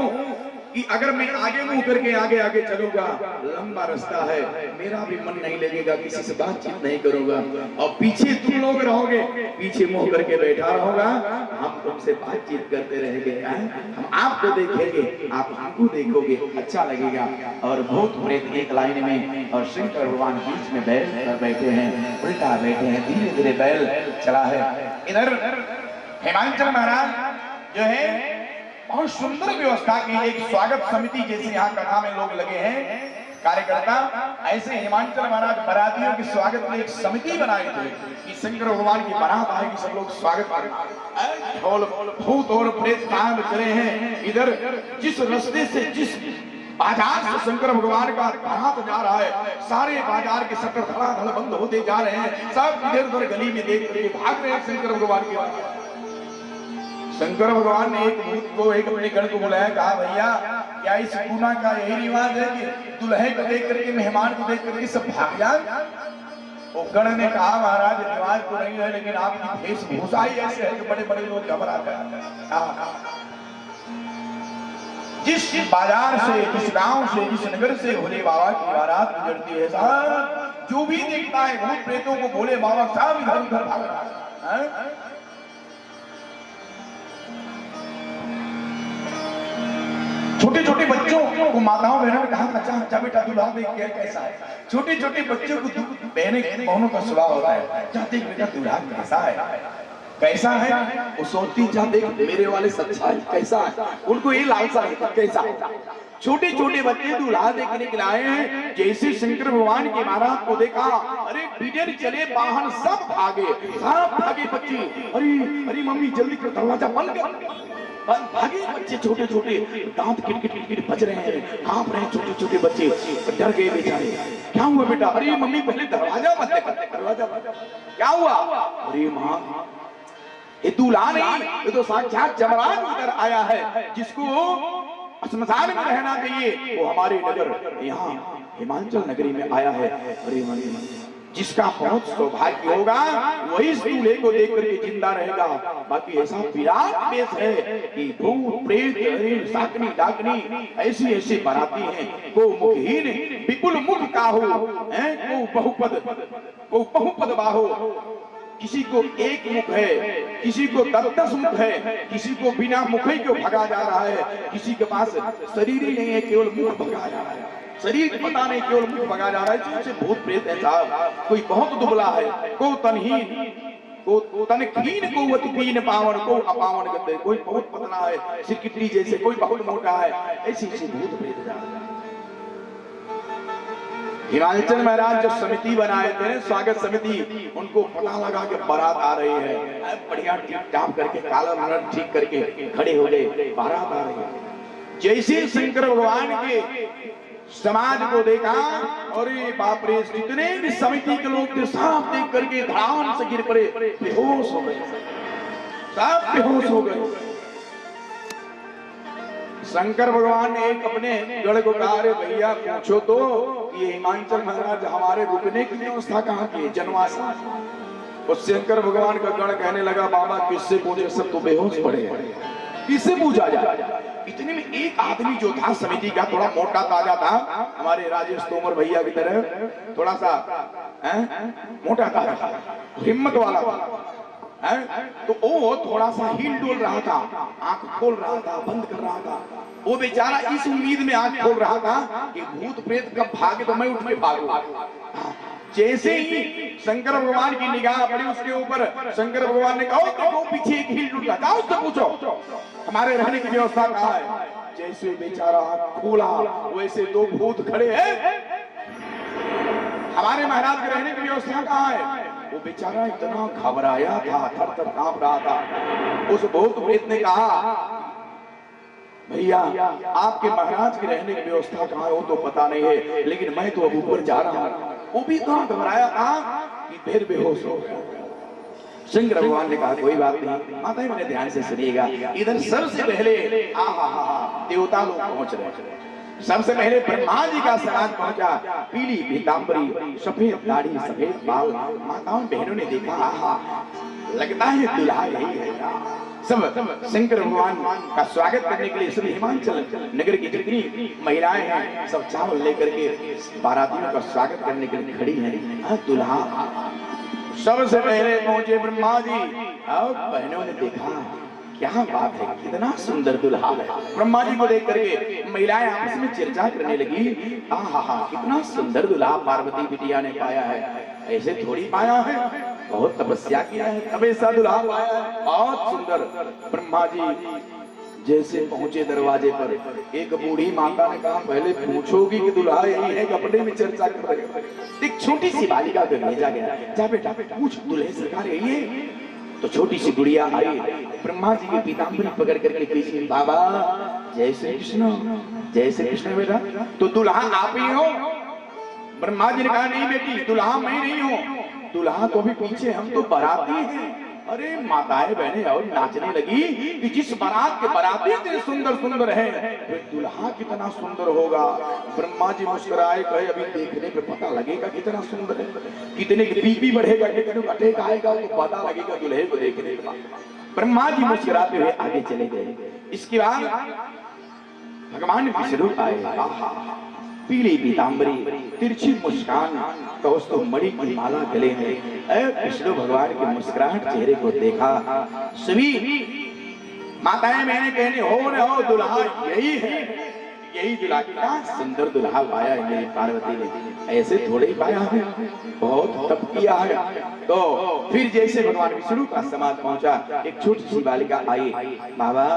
[SPEAKER 3] कि अगर मैं आगे मुंह करके आगे आगे चलूंगा, लंबा रास्ता है, मेरा भी मन नहीं लगेगा, किसी से बातचीत नहीं करूंगा। और पीछे तुम लोग रहोगे, पीछे मुंह करके बैठा रहोगा, हम तुमसे बातचीत करते रहेंगे, हम आपको देखेंगे, आप हमको देखोगे, अच्छा लगेगा। और भूत प्रेत एक लाइन में और शंकर भगवान बीच में बैठे हैं, उल्टा बैठे हैं, धीरे धीरे बैल चला है। इधर हिमांचल महाराज जो है बहुत सुंदर व्यवस्था की, एक स्वागत समिति जैसे यहाँ कथा में लोग लगे हैं कार्यकर्ता, ऐसे हिमांचल महाराज बरातियों के स्वागत में एक समिति बनाई थी कि शंकर भगवान की बारात आएगी, सब लोग स्वागत करें। भूत और प्रेत काम करे हैं। इधर जिस रास्ते से जिस बाजार से शंकर भगवान का बारात जा रहा है, सारे बाजार के शटर धड़ाधड़ बंद होते जा रहे हैं, सब इधर उधर गली में देख करके भाग रहे हैं शंकर भगवान के। शंकर भगवान ने एक भूत को, एक अपने गण को बुलाया, कहा भैया क्या इस पूना का यही रिवाज है कि दुल्हे को देख करके मेहमान को देख करके सब भाग जाए? वो गण ने कहा महाराज रिवाज तो नहीं है, लेकिन आपकी वेशभूषा ही ऐसे है कि बड़े बड़े लोग घबरा गए। जिस बाजार से, जिस गांव से, जिस नगर से भोले बाबा की बारात गुजरती है, साहब जो भी देखता है भूत प्रेतों को भोले बाबा साहब इधर उधर भाग रहा है। छोटे छोटे बच्चों को माताओं बहनों ने कहा अच्छा अच्छा बेटा दूल्हा देख के कैसा है। छोटे छोटे बच्चों को बहनों का स्वभाव होता है, जाते बेटा दूल्हा कैसा है, कैसा है, वो सोचती जाते मेरे वाले सच्चा है, कैसा है, उनको ये लालसा है कैसा। छोटे छोटे बच्चे दूल्हा देखने के आए हैं। जैसे शंकर भगवान की बारात को देखा, अरे बिजर चले वाहन सब भागे बच्चे, अरे अरे मम्मी जल्दी कर दरवाजा बंद कर। भागे बच्चे छोटे छोटे, दांत किट बज रहे हैं, कांप रहे हैं छोटे छोटे बच्चे, डर गए बेचारे। क्या हुआ बेटा? अरे मम्मी पहले दरवाजा बंद कर, दरवाजा बंद। क्या हुआ? अरे माँ ये दूल्हा नहीं, ये तो साक्षात जमरान इधर आया है, जिसको श्मशान में रहना चाहिए, वो हमारे नगर यहाँ हिमाचल नगरी में आया है। अरे जिसका बहुत सौभाग्य होगा वही इस दूल्हे को देख करके जिंदा रहेगा। बाकी ऐसा विराट पेश है कि भूत प्रेत साकनी डाकनी ऐसी ऐसी बाराती हैं, को मुखहीन विपुल मुख काहू, को बहुपद बाहो, किसी को एक मुख है, किसी को 10 मुख है, किसी को बिना मुख ही को भगा जा रहा है, किसी के पास शरीर ही नहीं है, केवल मुख भगा जा रहा है। शरीर पता नहीं, केवल मुख भगा जा रहा है। जैसे भूत प्रेत है साहब। कोई बहुत दुबला है, को तनहीन, को तनखीन, को अतिहीन पावन, को अपावन गते। कोई बहुत पतला है सिरकिटली जैसे, कोई बहुत मोटा है। ऐसे ऐसे भूत प्रेत जा रहे हैं। हिमाचल महाराज जो समिति बनाए थे, स्वागत समिति, उनको पता लगा कि बारात आ रही है। बढ़िया टीप टाप करके काला मुंह ठीक करके खड़े हो गए, बारात आ रही है। जैसे शंकर भगवान के समाज को देखा, और बाप रे, जितने भी समिति के लोग थे सब देख करके धड़ाम से गिर पड़े, बेहोश हो गए, सब बेहोश हो गए। शंकर भगवान ने एक अपने गढ़ को कहा, अरे भैया पूछो तो ये हिमाचल महाराज हमारे रुकने की व्यवस्था कहाँ की है, जनवासा। और शंकर भगवान का गढ़ कहने लगा, बाबा किससे पूछे, सब तो बेहोश पड़े हैं, किससे पूछा जाए। इतने में एक आदमी जो था समिति का, थोड़ा मोटा ताजा था, हमारे राजेश तोमर भैया की तरह थोड़ा सा मोटा ताजा था, हिम्मत वाला था। तो वो थोड़ा सा हिल डोल रहा था, आंख खोल रहा था, बंद कर रहा था। वो बेचारा इस उम्मीद में आंख खोल रहा था कि भूत प्रेत कब भागे तो मैं उठ के भागूं। जैसे ही शंकर भगवान की निगाह पड़ी उसके ऊपर, शंकर भगवान ने कहा, देखो पीछे एक हिल डुल रहा, उससे पूछो हमारे रहने की व्यवस्था कहाँ है। जैसे बेचारा खोला, वैसे 2 भूत खड़े हैं, हमारे महाराज के रहने की व्यवस्था कहाँ है। वो बेचारा इतना घबराया था, थर थर कांप रहा था। उस भूत प्रेत ने कहा, भैया आपके महाराज के रहने की व्यवस्था कहाँ है वो तो पता नहीं है, लेकिन मैं तो अब ऊपर जा रहा हूँ। वो भी इतना घबराया था कि फिर बेहोश हो गया। शंकर भगवान ने कहा, कोई बात नहीं माता, मैंने ध्यान से सुनिएगा। इधर सबसे पहले देवता लोग पहुंच रहे। सबसे पहले ब्रह्मा जी का समाज पहुंचा, पीली पीतांबरी, सफेद दाढ़ी, सफेद बाल। माताओं बहनों ने देखा, लगता है दुल्हा यही है। सब शंकर भगवान का स्वागत करने के लिए सभी हिमाचल नगर की जितनी महिलाएं हैं, सब चावल लेकर के बारातियों का स्वागत करने के लिए खड़ी हैं। दुल्हा सबसे पहले पहुंचे ब्रह्मा जी। अब बहनों ने देखा, क्या बात है, कितना सुंदर दुल्हा है। ब्रह्मा जी को देख करके महिलाएं आपस में चर्चा करने लगी, कितना सुंदर दुल्हा पार्वती बिटिया ने पाया है, ऐसे थोड़ी पाया है, बहुत तपस्या किया है तब ऐसा दुल्हा पाया है, बहुत सुंदर। ब्रह्मा जी जैसे पहुंचे दरवाजे पर, एक बूढ़ी माता ने कहा, पहले पूछोगी कि दुल्हा यही है, कपड़े में चर्चा कर रहे। एक छोटी सी बालिका को भेजा गया, जा बेटा पूछ, दुल्हे सरकार यही है। तो छोटी सी गुड़िया आई, ब्रह्मा जी की पीतांबरी पकड़ करके पीछे, बाबा जय श्री कृष्ण, जय श्री कृष्ण बेटा, तो दुल्हा आप ही हो। ब्रह्मा जी ने कहा, नहीं बेटी, दुल्हा मैं नहीं हूँ, दुल्हा तो भी पीछे, हम तो बाराती हैं। अरे माताएं बहनें और नाचने लगी कि जिस बारात के बाराती इतने सुंदर सुंदर हैं, तो दुल्हा कितना सुंदर होगा। ब्रह्मा जी मुस्कुराए, कहे, अभी देखने पे पता लगेगा कितना सुंदर है, कितने की बीपी बढ़ेगा, कितने का अटैक आएगा, तो पता लगेगा दुल्हे को देखने के बाद। ब्रह्मा जी मुस्कुराते हुए आगे चले गए। इसके बाद भगवान विष्णु आए, पीली पीतांबरी, तिरछी मुस्कान, कौस्तुभ मणि की माला गले में। विष्णु भगवान की मुस्कुराहट चेहरे को देखा, सभी माताएं मैंने कहने, हो न हो दुल्हा यही है, यही दुल्हा। क्या सुंदर दुल्हा पाया है मेरी पार्वती ने, ऐसे थोड़े ही पाया है, बहुत तप किया है। तो फिर जैसे भगवान विष्णु का समाज पहुंचा, एक छोटी सी बालिका आई, बाबा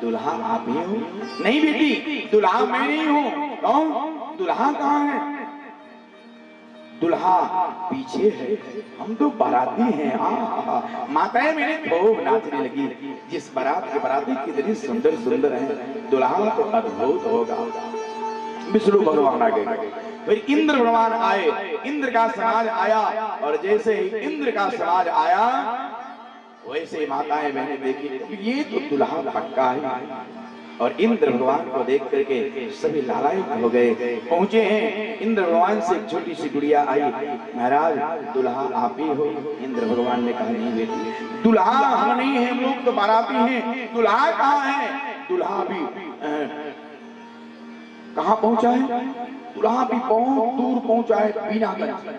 [SPEAKER 3] दुल्हा आप ही हो? नहीं बेटी, दुल्हा मैं नहीं हूँ। कौन? दुल्हा कहाँ है? दुल्हा पीछे है, हम तो बाराती हैं। माताएं मेरे खूब नाचने लगी, जिस बारात के बाराती कितने सुंदर सुंदर हैं, दुल्हा तो अद्भुत होगा। विष्णु भगवान आ गए, फिर इंद्र भगवान आए, इंद्र का समाज आया, और जैसे ही इंद्र का समाज आया वैसे माताएं मैंने देखी, ये तो दुल्हा पक्का है। और इंद्र भगवान को देख करके सभी लालायित हो गए। पहुंचे हैं इंद्र भगवान से एक छोटी सी गुड़िया आई, महाराज दुल्हा आप ही हो? इंद्र भगवान ने कहा, नहीं बेटी, दुल्हा हम नहीं है, हम लोग तो बाराती हैं, दुल्हा कहाँ है? दुल्हा भी कहाँ पहुंचा है? दुल्हा भी बहुत दूर पहुंचा है, बीनागंज।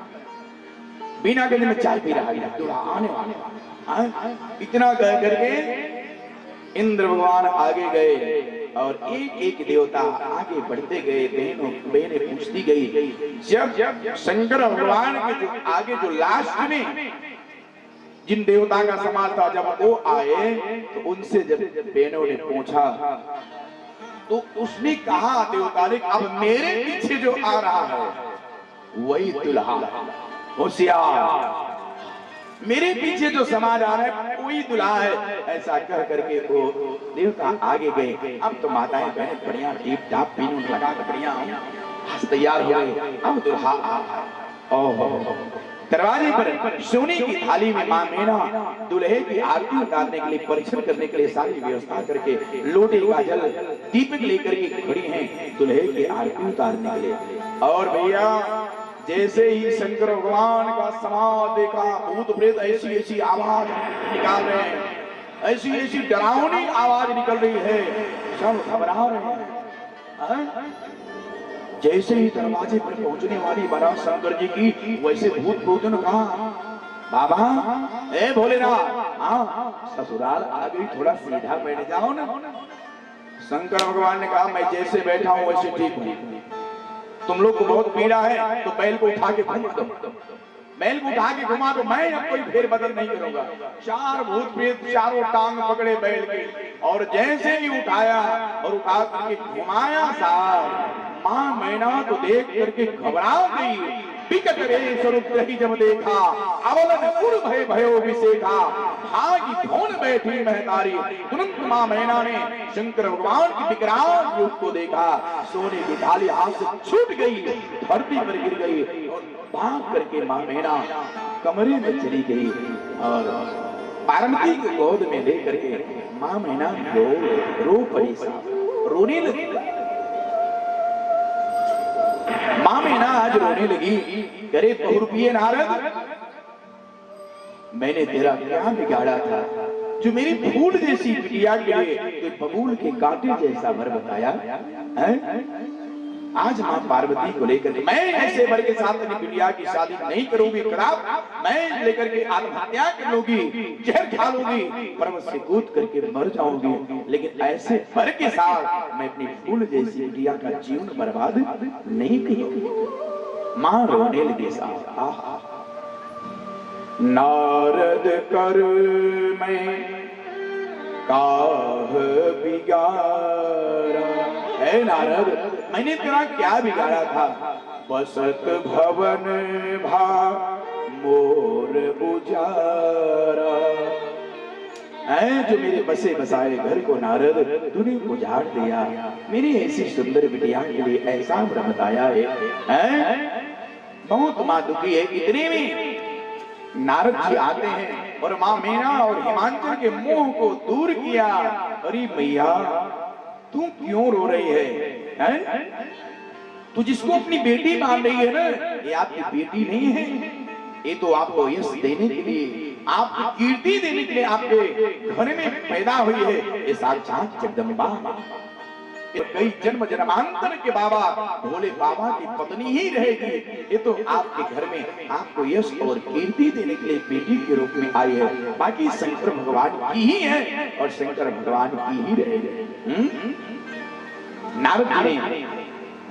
[SPEAKER 3] बीनागंज में चाय पी रहा है, दूल्हा आने वाले। इतना कह करके इंद्र भगवान आगे गए और एक एक देवता आगे बढ़ते गए। बहनें पूछती गई। जब शंकर भगवान के जो आगे जो लास्ट में जिन देवता का समाज था, जब वो आए तो उनसे जब बहनों ने पूछा तो उसने कहा, देवता ने, अब मेरे पीछे जो आ रहा है वही दुल्हा। होशियार, मेरे पीछे जो समाज आ रहा है वही दुल्हा है। ऐसा कह करके वो देवता आगे गए। अब तो माताएं बहन बढ़िया टीप टाप पीनून लगा कर बढ़िया तैयार हो गए। अब दुल्हा आ ओहो, दरवाजे पर सोने की थाली में मां मीना दूल्हे की आरती उतारने के लिए, परीक्षण करने के लिए सारी व्यवस्था करके लोटे का जल दीपक लेकर के खड़ी हैं दूल्हे की आरती उतारने के लिए। और भैया जैसे ही शंकर भगवान का समाज देखा, भूत प्रेत ऐसी ऐसी आवाज निकाल रहे हैं, ऐसी ऐसी डरावनी आवाज निकल रही है, सब घबरा रहे हैं। जैसे ही दरवाजे पर पहुंचने वाली बारात शंकर जी की, वैसे भूत प्रेतों ने कहा, बाबा ए भोलेनाथ, हाँ ससुराल आ गई, थोड़ा सीधा बैठ जाओ ना। शंकर भगवान ने कहा, मैं जैसे बैठा हूं वैसे ठीक हूं। तुम लोग को बहुत पीड़ा है तो बैल को उठा के घुमा दो, बैल को उठा के घुमा दो, मैं अब कोई फेर बदल नहीं करूंगा। चार भूत प्रेत चारों टांग पकड़े बैल के, और जैसे ही उठाया और उठा करके घुमाया साहब, मां मैना को देख करके घबरा गई। विकट रे स्वरूप रही जब देखा, अवलन पुर भय भयो विसेखा, भागी धोन बैठी महतारी। तुरंत मां मैना ने शंकर भगवान की विकराल रूप को देखा। सोने की थाली हाथ से छूट गई, धरती पर गिर गई और भाग करके मां मैना कमरे में चली गई और पार्वती की गोद में ले करके मां मैना रो पड़ी, रोने लगी। मां मीना आज रोने लगी, करे बहुरूपिये नारद, मैंने तेरा क्या बिगाड़ा था जो मेरी फूल जैसी बिटिया के लिए तो बबूल के कांटे जैसा वर बताया है? आज मां पार्वती को लेकर मैं ऐसे वर के साथ अपनी बिटिया की शादी नहीं करूंगी, खराब मैं लेकर के आत्महत्या कर लूंगी, जहर खा लूंगी, पर्वत से कूद करके मर जाऊंगी, लेकिन ऐसे वर के साथ मैं अपनी फूल जैसी बिटिया का जीवन बर्बाद नहीं करूंगी। मां रोने लगी साहब। नारद कर मैं काह बिगाड़ा, है नारद मैंने तेरा क्या बिगाड़ा था? बसत भवन भा मोर उजारा, है जो मेरे बसे बसाए घर को नारद तूने उजाड़ दिया, मेरी ऐसी सुंदर बिटिया के लिए ऐसा वर बताया है? बहुत मां दुखी है। इतने में नारद जी आते हैं और मां मीना और हिमांचल के मोह को दूर किया। अरे मैया तू क्यों रो रही है? तू जिसको अपनी बेटी मान रही है ना, ये आपकी बेटी नहीं है, ये तो आपको यश देने के लिए, आपको कीर्ति देने के लिए आपके घर में पैदा हुई है। ये साक्षात जगदम्बा, कई जन्म जन्मांतर के बाबा भोले बाबा की पत्नी ही रहेगी। ये तो आपके घर में आपको यश और कीर्ति देने के लिए बेटी के रूप में आई है। बाकी शंकर भगवान की ही है और शंकर भगवान की ही रहेगी। नारद जी ने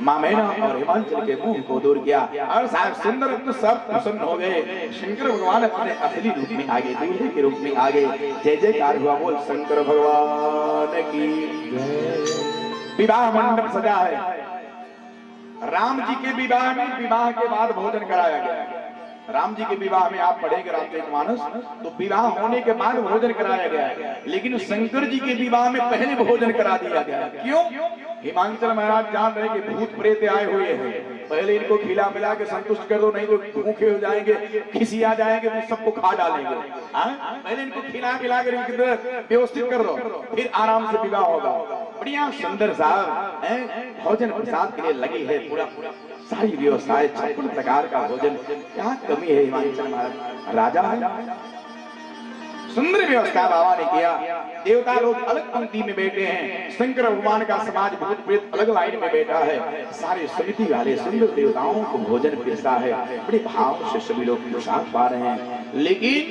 [SPEAKER 3] मां मैना और हिमांचल के मुंह को दूर किया और साहब सुंदर तो सब प्रसन्न हो गए। शंकर भगवान अपने असली रूप में आगे, दूल्हे के रूप में आगे। जय जयकार हुआ, बोल शंकर भगवान की जय। विवाह मंडप सजा है। राम जी के विवाह में विवाह के बाद भोजन कराया गया। राम जी के विवाह में आप पढ़ेंगे रामचरितमानस, तो विवाह होने के बाद भोजन कराया गया, लेकिन शंकर जी के विवाह में पहले भोजन करा दिया गया। क्यों? हिमांचल महाराज जान रहे कि भूत प्रेत आए हुए हैं, पहले इनको खिला पिला के संतुष्ट कर दो, नहीं तो भूखे हो जाएंगे, खिसी आ जाएंगे तो सबको खा डालेंगे। पहले इनको खिला पिला कर व्यवस्थित कर दो, फिर आराम से विवाह होगा। बढ़िया सुंदर साहब भोजन प्रसाद के लिए लगी है, पूरा सारी व्यवस्थाएं, 56 प्रकार का भोजन, क्या कमी है? हिमांचल महाराज राजा है, सुंदर व्यवस्था बाबा ने किया। देवता लोग अलग पंक्ति में बैठे हैं, शंकर भगवान का समाज भूत प्रेत अलग लाइन में बैठा है। सारे समिति वाले सुंदर देवताओं को भोजन पिरसा है, बड़े भाव से सभी लोग प्रसाद पा रहे हैं। लेकिन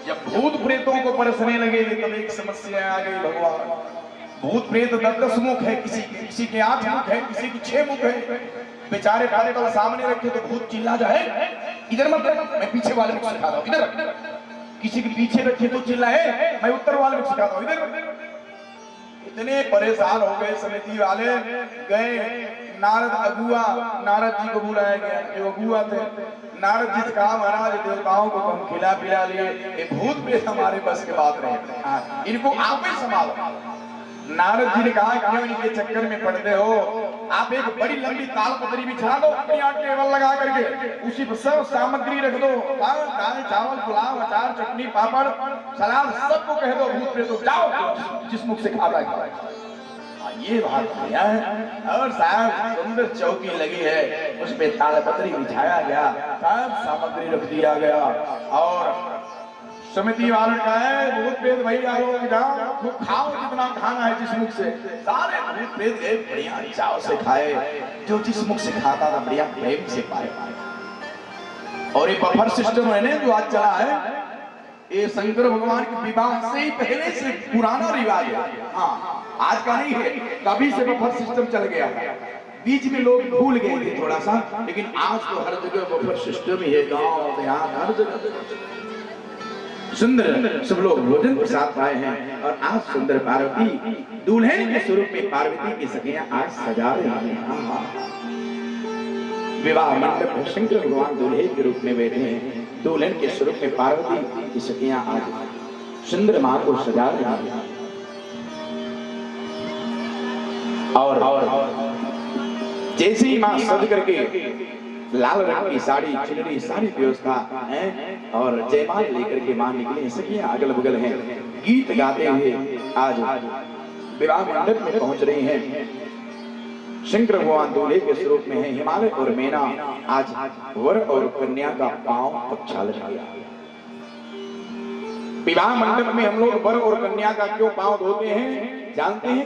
[SPEAKER 3] जब भूत प्रेतों को परसने लगे तब एक समस्या आ गई। भगवान, भूत प्रेत 10 मुख है, किसी के 8 मुख है, किसी के 6 मुख है। बेचारे पाले तो सामने रखे तो भूत चिल्ला जाए, इधर मत मैं पीछे वाले को सिखा दूं, इधर। किसी के पीछे रखे तो चिल्लाए, मैं उत्तर वाले को सिखा दूं, इधर। इतने परेशान हो गए समिति वाले। गए नारद अगुआ, नारद जी को बुलाया गया, जो अगुआ थे। नारद जी से कहा, महाराज देवताओं को हम खिला पिला लिए, ये भूत प्रेत हमारे बस के बात रहे, इनको आप ही संभालो। नारद जी ने कहा, क्यों इनके चक्कर में पड़ते हो? आप एक बड़ी लंबी तालपत्री बिछा दो, अपनी टेबल लगा करके उसी पर सब सामग्री रख दो, दाल चावल पुलाव अचार चटनी पापड़ सलाद सबको कह दो, भूत प्रेत जाओ जिस मुख से खाता है। ये बात बढ़िया है। और साहब सुंदर चौकी लगी है, उस पे तालपत्री बिछाया गया, सब सामग्री रख दिया गया। और समिति वालों का है, भूत प्रेत भैया लोग जाओ खाओ जितना खाना है जिस मुख से। सारे भूत प्रेत गए, बढ़िया चाव से खाए, जो जिस मुख से खाता था बढ़िया प्रेम से पाए। और ये बफर सिस्टम है ना जो आज चला है, ये शंकर भगवान के विवाह से ही पहले से पुराना रिवाज है। हाँ, आज का नहीं है, कभी से बफर सिस्टम चल गया था। बीच में लोग भूल गए थे थोड़ा सा, लेकिन आज तो हर जगह बफर सिस्टम ही है, गाँव देहात हर जगह। सुंदर सब लोग भोजन प्रसाद पाए हैं। और आज सुंदर पार्वती दुल्हन के स्वरूप में पार्वती की सखियां आज सजा रही हैं। विवाह मंडप में शंकर भगवान दूल्हे के रूप में बैठे हैं, दुल्हन के स्वरूप में पार्वती की सखियां आज सुंदर मां को सजा रही हैं। और जैसे ही मां सज करके लाल रंग की साड़ी चुनरी सारी व्यवस्था है और जयमाल लेकर के मां निकले, सखियां अगल बगल हैं, गीत गाते हुए आज विवाह मंडप में पहुंच रही हैं। शंकर भगवान दूल्हे के स्वरूप में है। हिमालय और मैना आज वर और कन्या का पांव प्रक्षालन किया। विवाह मंडप में हम लोग वर और कन्या का क्यों पांव धोते हैं जानते हैं?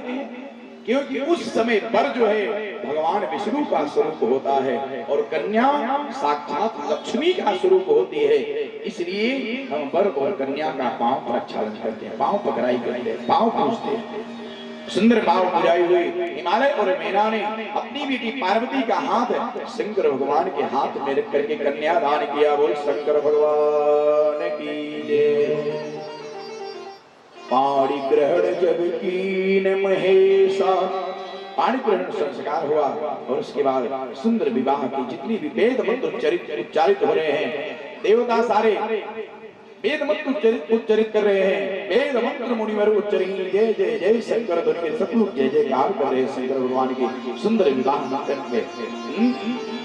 [SPEAKER 3] क्योंकि उस समय वर जो है भगवान विष्णु का स्वरूप होता है और कन्या साक्षात लक्ष्मी का स्वरूप होती है। इसलिए हम वर और कन्या का पांव प्रक्षालन करते हैं, पांव पकड़ाई करते हैं, पांव पूजते हैं। सुंदर पांव पुजाई हुई हिमालय और मैना ने अपनी बेटी पार्वती का हाथ शंकर भगवान के हाथ में रख करके कन्यादान किया। बोल शंकर भगवान की जय। पाणी ग्रहण जब कीन महेशा, पाणी ग्रहण संस्कार हुआ और उसके बाद सुंदर विवाह की जितनी भी वेद मंत्र उच्चारित हो रहे हैं, देवता सारे वेद मंत्र उच्चारित कर रहे हैं। वेद मंत्र मुनिवर उच्चारित जय जय जय शंकर ध्वनि के सब लोग जय जयकार कर रहे हैं। शंकर भगवान की सुंदर विवाह मंडप में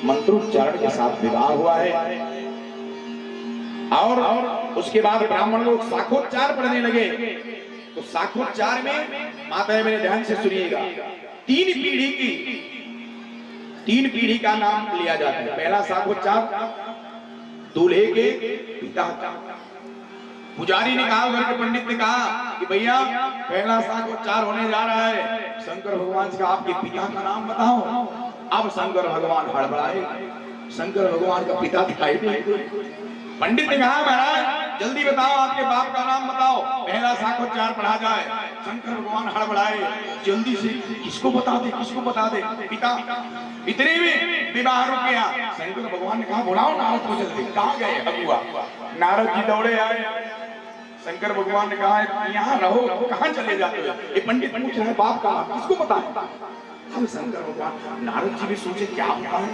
[SPEAKER 3] मंत्रोच्चारण के साथ विवाह हुआ है। और उसके बाद ब्राह्मण लोग शाखोच्चार पढ़ने लगे। तो शाखोच्चार में माताएं मेरे ध्यान से सुनिएगा, तीन पीढ़ी का नाम लिया जाता है। पहला शाखोच्चार दूल्हे के पिता का। पुजारी ने कहा, घर के पंडित ने कहा कि भैया पहला शाखोच्चार होने जा रहा है, शंकर भगवान का आपके पिता का नाम बताओ। अब शंकर भगवान हड़बड़ाए, शंकर भगवान का पिता दिखाई नहीं। पंडित ने कहा, महाराज जल्दी बताओ, आपके बाप का नाम बताओ, पहला शाखोच्चार पढ़ा जाए। शंकर भगवान हड़बड़ाए, जल्दी से किसको बता दे, किसको बता दे, पिता। इतने में विवाह रुक गया। शंकर भगवान ने कहा, बुलाओ नारद को जल्दी। कहाँ गए अगुआ? नारद जी दौड़े आए। शंकर भगवान ने कहा, यहाँ रहो, कहाँ चले जाते हो? ये पंडित पूछ रहे बाप का नाम किसको पता है? हम शंकर भगवान, नारद जी भी सोचे क्या होता है।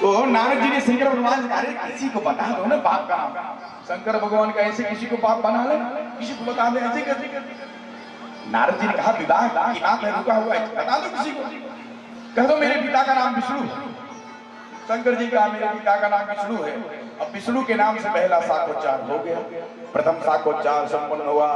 [SPEAKER 3] तो नारद जी ने शंकर भगवान से कहा, किसी को बता दो ना बाप का नाम। शंकर भगवान का ऐसे किसी को बाप बना ले, किसी को बता दे, ऐसे कैसे? नारद जी ने कहा, विवाह की बात है, रुका हुआ है, बता दो किसी को। कह दो मेरे पिता का नाम विष्णु है। शंकर जी का मेरे पिता का नाम विष्णु है। अब विष्णु के नाम से पहला शाखोच्चार हो गया। प्रथम शाखोच्चार संपन्न हुआ।